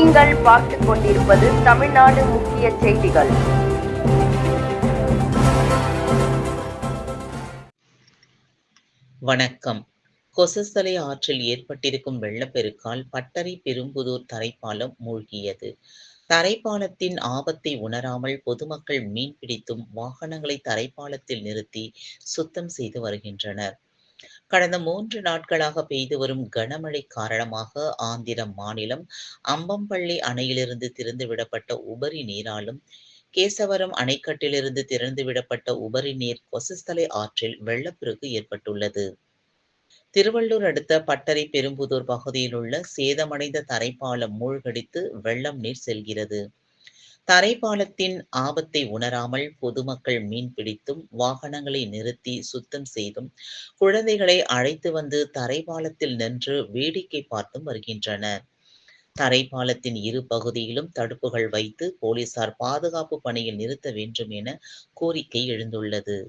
நீங்கள் பார்த்துக் கொண்டிருப்பது தமிழ்நாடு முக்கிய செய்திகள். வணக்கம். கொசஸ்தலை ஆற்றில் ஏற்பட்டிருக்கும் வெள்ளப்பெருக்கால் பட்டறை பெரும்புதூர் தரைப்பாலம் மூழ்கியது. தரைப்பாலத்தின் ஆபத்தை உணராமல் பொதுமக்கள் மீன்பிடித்தும் வாகனங்களை தரைப்பாலத்தில் நிறுத்தி சுத்தம் செய்து வருகின்றனர். கடந்த 3 நாட்களாக பெய்து வரும் கனமழை காரணமாக ஆந்திர மாநிலம் அம்பம்பள்ளி அணையிலிருந்து திறந்துவிடப்பட்ட உபரி நீராலும், கேசவரம் அணைக்கட்டிலிருந்து திறந்துவிடப்பட்ட உபரி நீர் கொசஸ்தலை ஆற்றில் வெள்ளப்பெருக்கு ஏற்பட்டுள்ளது. திருவள்ளூர் அடுத்த பட்டறை பெரும்புதூர் பகுதியிலுள்ள சேதமடைந்த தரைப்பாலம் மூழ்கடித்து வெள்ளம் நீர் செல்கிறது. தரைப்பாலத்தின் ஆபத்தை உணராமல் பொதுமக்கள் மீன்பிடித்தும், வாகனங்களை நிறுத்தி சுத்தம் செய்தும், குழந்தைகளை அழைத்து வந்து தரைப்பாலத்தில் நின்று வேடிக்கை பார்த்தும் வருகின்றனர். தரைப்பாலத்தின் இரு பகுதியிலும் தடுப்புகள் வைத்து போலீசார் பாதுகாப்பு பணியில் நிறுத்த வேண்டும் என கோரிக்கை எழுந்துள்ளது.